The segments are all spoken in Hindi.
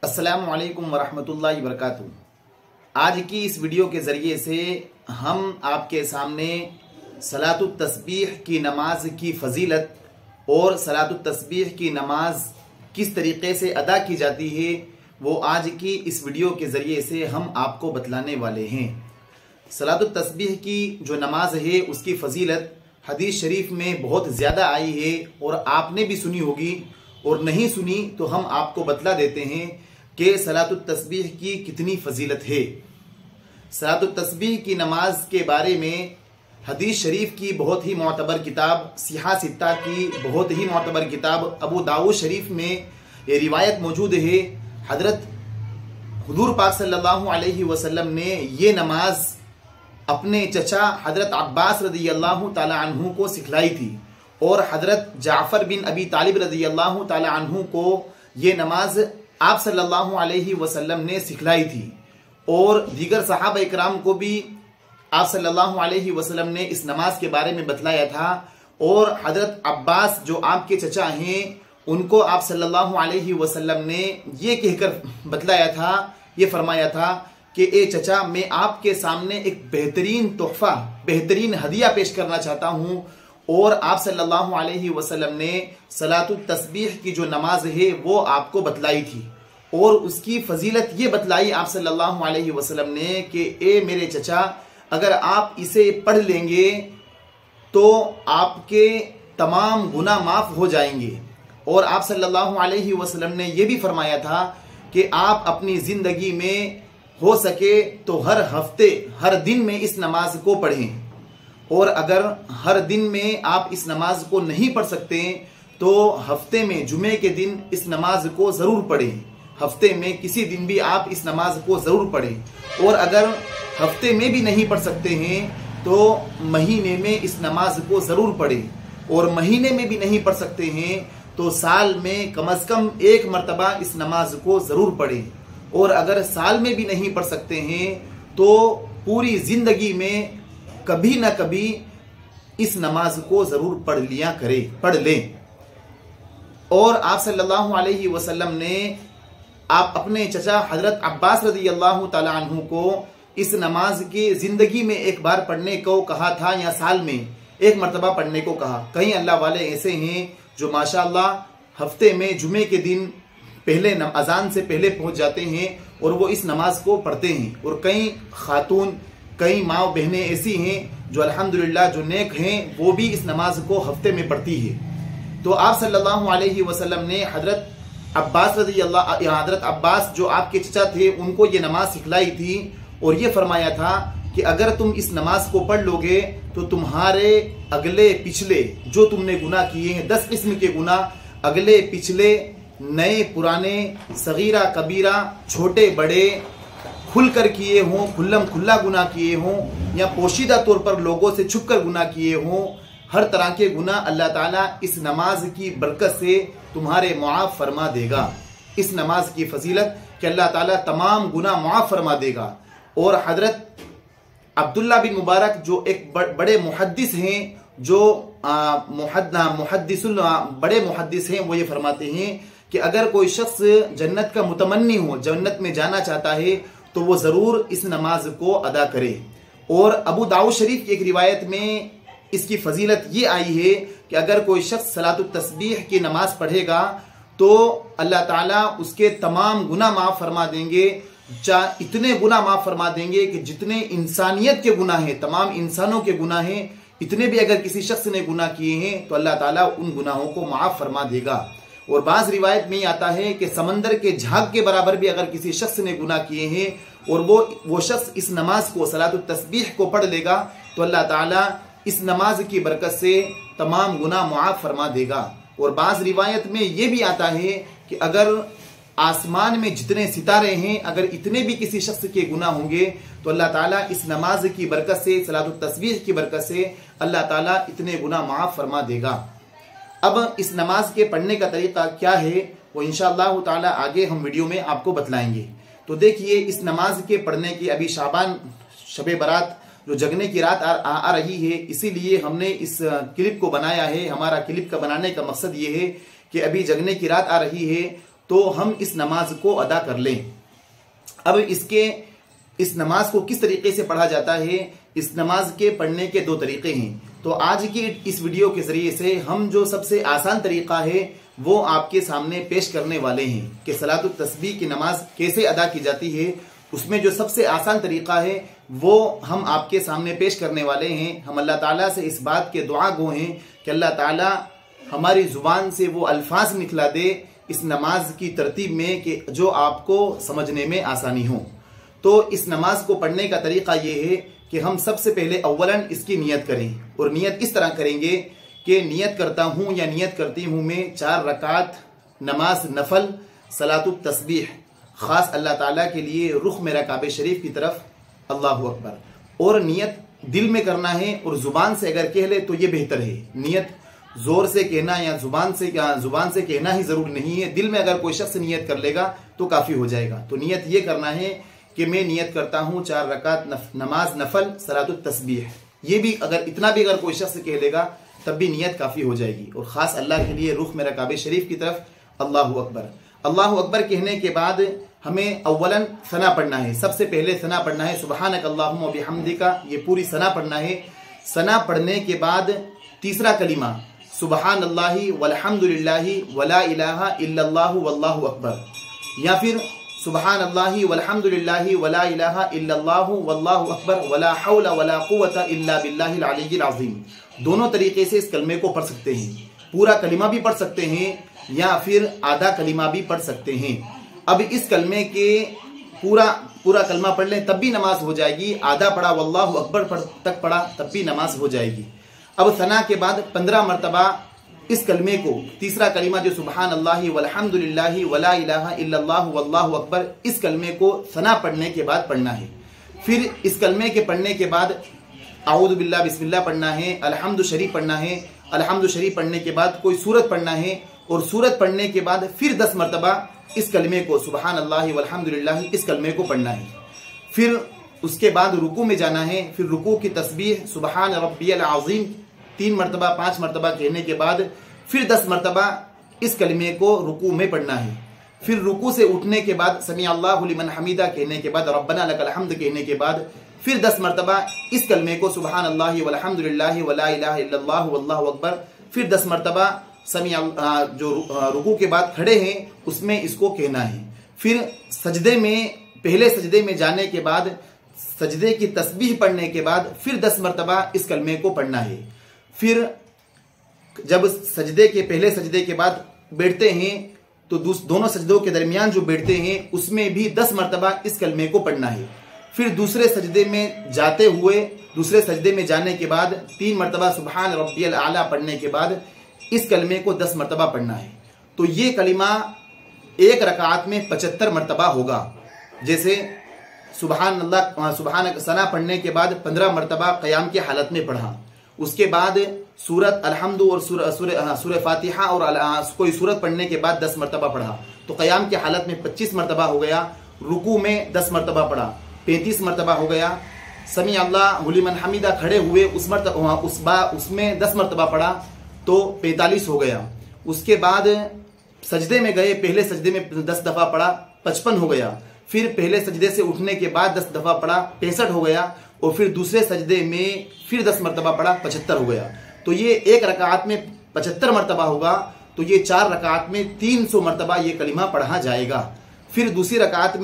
अस्सलामु अलैकुम वरहमतुल्लाहि वबरकातुहू। आज की इस वीडियो के ज़रिए से हम आपके सामने सलातुत तस्बीह की नमाज की फजीलत और सलातुत तस्बीह की नमाज किस तरीक़े से अदा की जाती है वो आज की इस वीडियो के ज़रिए से हम आपको बतलाने वाले हैं। सलातुत तस्बीह की जो नमाज है उसकी फजीलत हदीस शरीफ में बहुत ज़्यादा आई है और आपने भी सुनी होगी, और नहीं सुनी तो हम आपको बतला देते हैं कि सलातुत तस्बीह की कितनी फजीलत है। सलातुत तस्बीह की नमाज के बारे में हदीस शरीफ की बहुत ही मोतबर किताब सिहा सित्ता की बहुत ही मोतबर किताब अबू दाऊद शरीफ में ये रिवायत मौजूद है। हजरत हुजूर पाक सल्लल्लाहु अलैहि वसल्लम ने ये नमाज अपने चचा हजरत अब्बास रज़ी अल्लाह ताला अन्हु को सिखलाई थी और हजरत जाफर बिन अबी तालिब रज़ी अल्लाह ताला अन्हु को ये नमाज आप सल्लल्लाहु अलैहि वसल्लम ने सिखलाई थी और दीगर सहाबा इकराम को भी आप सल्लल्लाहु अलैहि वसल्लम ने इस नमाज के बारे में बतलाया था। और हजरत अब्बास जो आपके चचा हैं उनको आप सल्लल्लाहु अलैहि वसल्लम ने ये कहकर बतलाया था, ये फरमाया था कि ए चचा, मैं आपके सामने एक बेहतरीन तोहफा बेहतरीन हदिया पेश करना चाहता हूँ। और आप सल्लल्लाहु अलैहि वसल्लम ने सलातुत तस्बीह की जो नमाज है वो आपको बतलाई थी और उसकी फजीलत ये बतलाई आप सल्लल्लाहु अलैहि वसल्लम ने कि ए मेरे चचा, अगर आप इसे पढ़ लेंगे तो आपके तमाम गुनाह माफ हो जाएंगे। और आप सल्लल्लाहु अलैहि वसल्लम ने यह भी फरमाया था कि आप अपनी जिंदगी में हो सके तो हर हफ्ते हर दिन में इस नमाज को पढ़ें, और अगर हर दिन में आप इस नमाज को नहीं पढ़ सकते तो हफ्ते में जुमे के दिन इस नमाज को ज़रूर पढ़ें। हफ्ते में किसी दिन भी आप इस नमाज को ज़रूर पढ़ें। और अगर हफ्ते में भी नहीं पढ़ सकते हैं तो महीने में इस नमाज को ज़रूर पढ़ें। और महीने में भी नहीं पढ़ सकते हैं तो साल में कम अज़ कम एक मरतबा इस नमाज को ज़रूर पढ़ें। और अगर साल में भी नहीं पढ़ सकते हैं तो पूरी ज़िंदगी में कभी ना कभी इस नमाज को जरूर पढ़ लें। और आप सल्लल्लाहु अलैहि वसल्लम ने आप अपने चचा हजरत अब्बास रज़ी अल्लाह ताला अन्हु को इस नमाज के जिंदगी में एक बार पढ़ने को कहा था या साल में एक मरतबा पढ़ने को कहा। कई अल्लाह वाले ऐसे हैं जो माशाअल्लाह हफ्ते में जुमे के दिन पहले अजान से पहले पहुंच जाते हैं और वो इस नमाज को पढ़ते हैं। और कई खातून कई माँ बहनें ऐसी हैं जो अल्हम्दुलिल्लाह जो नेक हैं वो भी इस नमाज को हफ्ते में पढ़ती है। तो आप सल्लल्लाहु अलैहि वसल्लम ने हजरत अब्बास जो आपके चचा थे उनको ये नमाज सिखलाई थी और ये फरमाया था कि अगर तुम इस नमाज को पढ़ लोगे तो तुम्हारे अगले पिछले जो तुमने गुनाह किए हैं 10 किस्म के गुनाह, अगले पिछले नए पुराने सगीरा कबीरा छोटे बड़े खुलकर किए हों, खुल्लम खुल्ला गुनाह किए हों या पोशीदा तौर पर लोगों से छुपकर गुनाह किए हों, हर तरह के गुनाह अल्लाह ताला इस नमाज की बरकत से तुम्हारे मुआफ फरमा देगा। इस नमाज की फजीलत कि अल्लाह ताला तमाम गुनाह मुआफ फरमा देगा। और हजरत अब्दुल्ला बिन मुबारक जो एक बड़े मुहद्दिस हैं, जो बड़े मुहद्दिस हैं, वो ये फरमाते हैं कि अगर कोई शख्स जन्नत का मुतमन्नी हो, जन्नत में जाना चाहता है तो वो ज़रूर इस नमाज को अदा करे। और अबू दाऊद शरीफ की एक रिवायत में इसकी फजीलत ये आई है कि अगर कोई शख्स सलातुत तस्बीह की नमाज पढ़ेगा तो अल्लाह ताला उसके तमाम गुनाह माफ़ फरमा देंगे। इतने गुनाह माफ़ फरमा देंगे कि जितने इंसानियत के गुनाह हैं, तमाम इंसानों के गुनाह हैं, इतने भी अगर किसी शख्स ने गुनाह किए हैं तो अल्लाह ताला उन गुनाहों को माफ़ फरमा देगा। और बाज़ रिवायत में आता है कि समंदर के झाग के बराबर भी अगर किसी शख्स ने गुनाह किए हैं और वो शख्स इस नमाज को सलातुत तस्बीह को पढ़ लेगा तो अल्लाह ताला इस नमाज की बरकत से तमाम गुनाह मुआफ फरमा देगा। और बाज़ रिवायत में ये भी आता है कि अगर आसमान में जितने सितारे हैं अगर इतने भी किसी शख्स के गुनाह होंगे तो अल्लाह ताला इस नमाज की बरकत से, सलातुत तस्बीह की बरकत से अल्लाह ताला इतने गुनाह मुआफ फरमा देगा। अब इस नमाज के पढ़ने का तरीका क्या है वो इंशाअल्लाह ताला आगे हम वीडियो में आपको बतलाएंगे। तो देखिए, इस नमाज के पढ़ने की अभी शाबान शबे बारात जो जगने की रात आ रही है, इसीलिए हमने इस क्लिप को बनाया है। हमारा क्लिप का बनाने का मकसद ये है कि अभी जगने की रात आ रही है तो हम इस नमाज को अदा कर लें। अब इस नमाज को किस तरीके से पढ़ा जाता है, इस नमाज के पढ़ने के दो तरीके हैं। तो आज की इस वीडियो के जरिए से हम जो सबसे आसान तरीका है वो आपके सामने पेश करने वाले हैं कि सलातुत तस्बीह की नमाज कैसे अदा की जाती है। उसमें जो सबसे आसान तरीका है वो हम आपके सामने पेश करने वाले हैं। हम अल्लाह ताला से इस बात के दुआ गो हैं कि अल्लाह ताला हमारी जुबान से वो अल्फाज निकला दे इस नमाज की तरतीब में कि जो आपको समझने में आसानी हो। तो इस नमाज को पढ़ने का तरीका ये है कि हम सबसे पहले अव्वलन इसकी नियत करें, और नियत इस तरह करेंगे कि नियत करता हूँ या नियत करती हूँ मैं 4 रकात नमाज नफल सलातुत तस्बीह, खास अल्लाह ताला के लिए, रुख मेरा काबे शरीफ की तरफ, अल्लाहु अकबर। और नियत दिल में करना है, और जुबान से अगर कह ले तो ये बेहतर है। नियत जोर से कहना या जुबान से कहना ही जरूरी नहीं है, दिल में अगर कोई शख्स नियत कर लेगा तो काफी हो जाएगा। तो नियत ये करना है कि मैं नियत करता हूँ 4 रकात नमाज नफल सलातुत तस्बीह। ये भी अगर कोई शख्स कह लेगा तब भी नियत काफी हो जाएगी। और खास अल्लाह के लिए, रुख मेरा काबे शरीफ की तरफ, अल्लाहु अकबर। अल्लाहु अकबर कहने के बाद हमें अव्वलन सना पढ़ना है। सबसे पहले सना पढ़ना है सुबहानक अल्लाहुम्मा व बिहम्दिका, ये पूरी सना पढ़ना है। सना पढ़ने के बाद तीसरा कलीमा सुबहान अल्लाहि वल्हम्दुलिल्लाहि वला इलाहा इल्लल्लाहु वल्लाहु अकबर, या फिर सुबहान अल्लाहि वल्हम्दुलिल्लाहि वला इलाहा इल्लल्लाहु वल्लाहु अकबर वला हौला वला कुव्वता इल्ला बिल्लाहिल अलिय्यिल अज़ीम। दोनों तरीके से इस कलमे को पढ़ सकते हैं। पूरा कलीमा भी पढ़ सकते हैं या फिर आधा कलीमा भी पढ़ सकते हैं। अब इस कलमे के पूरा कलमा पढ़ लें तब भी नमाज हो जाएगी। आधा पढ़ा वल्लाहु अकबर तक पढ़ा तब भी नमाज हो जाएगी। अब सना के बाद 15 मरतबा इस कलमे को, तीसरा कलीमा जो सुबहान अल्लाहि वल्हम्दुलिल्लाहि वला इलाहा इल्लल्लाहु वल्लाहु अकबर, इस कलमे को सना पढ़ने के बाद पढ़ना है। फिर इस कलमे के पढ़ने के बाद आऊज़ु बिल्लाह बिस्मिल्लाह पढ़ना है, अल्हम्दु शरीफ पढ़ना है। अल्हम्दु शरीफ पढ़ने के बाद कोई सूरत पढ़ना है, और सूरत पढ़ने के बाद फिर 10 मरतबा इस कलमे को सुबहान अल्लाहि वल्हम्दुलिल्लाहि, इस कलमे को पढ़ना है। फिर उसके बाद रुकू में जाना है। फिर रुकू की तस्बीह सुबहान रब्बियल अज़ीम 3 मरतबा 5 मरतबा कहने के बाद फिर 10 मरतबा इस कलमे को रुकू में पढ़ना है। फिर रुकू से उठने के बाद समी अल्लाहु लिमन हमीदा कहने के बाद रब्बना लकल हम्द कहने के बाद फिर 10 मरतबा इस कलमे को सुबहान अल्लाहि वल्हम्दुलिल्लाहि वला इलाहा इल्लल्लाहु वल्लाहु अकबर, फिर 10 मरतबा समी जो रुकू के बाद खड़े हैं उसमें इसको कहना है। फिर सजदे में, पहले सजदे में जाने के बाद सजदे की तस्बीह पढ़ने के बाद फिर 10 मरतबा इस कलमे को पढ़ना है। फिर जब पहले सजदे के बाद बैठते हैं तो दोनों सजदों के दरमियान जो बैठते हैं उसमें भी 10 मरतबा इस कलमे को पढ़ना है। फिर दूसरे सजदे में जाते हुए, दूसरे सजदे में जाने के बाद 3 मरतबा सुबहान रब्बियल आला पढ़ने के बाद इस कलमे को 10 मरतबा पढ़ना है। तो ये कलिमा एक रकात में 75 मरतबा होगा। जैसे सुबहान सना पढ़ने के बाद 15 मरतबा क़याम की हालत में पढ़ा, उसके बाद सूरत अलहम्दु और सूरह फातिहा और कोई सूरत पढ़ने के बाद 10 मरतबा पढ़ा, तो क़याम की हालत में 25 मरतबा हो गया। रुकू में 10 मरतबा पढ़ा, 35 मरतबा हो गया। समी अल्लाहु लिमन हमीदा खड़े हुए उसमें 10 मरतबा पढ़ा तो 45 हो गया। उसके बाद सजदे में गए, पहले सजदे में 10 दफा पढ़ा, 55 हो गया। फिर पहले सजदे से उठने के बाद 10 दफा पढ़ा, 65 हो गया। और फिर दूसरे सजदे में फिर 10 मरतबा पढ़ा, 75 हो गया। तो ये एक रकात में 75 मरतबा होगा। तो ये 4 रकात में 300 मरतबा ये कलिमा पढ़ा जाएगा। फिर दूसरी रकात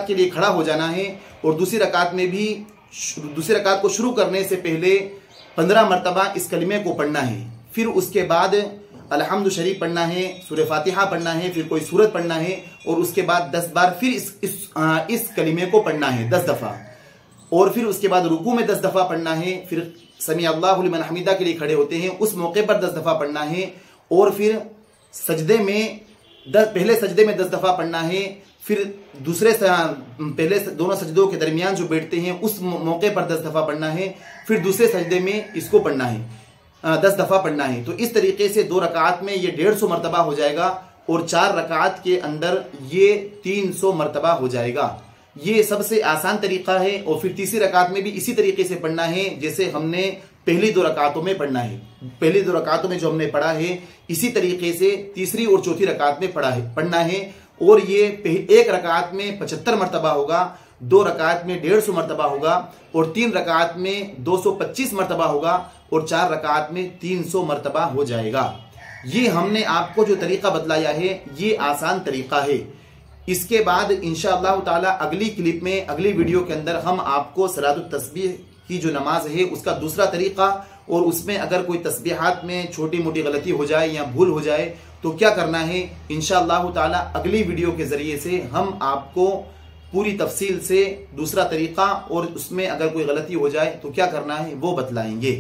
के लिए खड़ा हो जाना है, और दूसरी रकात को शुरू करने से पहले 15 मरतबा इस कलिमे को पढ़ना है। फिर उसके बाद अलहम्दु शरीफ पढ़ना है, सूरह फातिहा पढ़ना है, फिर कोई सूरत पढ़ना है, और उसके बाद 10 बार फिर इस कलिमे को पढ़ना है 10 दफा। और फिर उसके बाद रुकू में 10 दफा पढ़ना है। फिर समी अल्लाहु लिमन हमीदा के लिए खड़े होते हैं, उस मौके पर 10 दफा पढ़ना है। और फिर पहले सजदे में 10 दफा पढ़ना है। फिर पहले दोनों सजदों के दरमियान जो बैठते हैं उस मौके पर 10 दफा पढ़ना है। फिर दूसरे सजदे में इसको पढ़ना है, 10 दफा पढ़ना है। तो इस तरीके से 2 रकात में ये 150 मरतबा हो जाएगा, और 4 रकात के अंदर ये 300 मरतबा हो जाएगा। ये सबसे आसान तरीका है। और फिर तीसरी रकात में भी इसी तरीके से पढ़ना है जैसे हमने पहली 2 रकातों में पढ़ना है। पहली 2 रकातों में जो हमने पढ़ा है इसी तरीके से तीसरी और चौथी रकात में पढ़ना है। और ये एक रकात में 75 मरतबा होगा, 2 रकात में 150 मरतबा होगा, और 3 रकात में 225 मरतबा होगा, और 4 रकात में 300 मरतबा हो जाएगा। ये हमने आपको जो तरीका बतलाया है ये आसान तरीका है। इसके बाद इंशाअल्लाह ताला अगली क्लिप में, अगली वीडियो के अंदर हम आपको सलातुत तस्बीह की जो नमाज है उसका दूसरा तरीका, और उसमें अगर कोई तस्बीहात में छोटी मोटी गलती हो जाए या भूल हो जाए तो क्या करना है, इंशाअल्लाह ताला अगली वीडियो के जरिए से हम आपको पूरी तफसील से दूसरा तरीका और उसमें अगर कोई गलती हो जाए तो क्या करना है वो बतलाएंगे।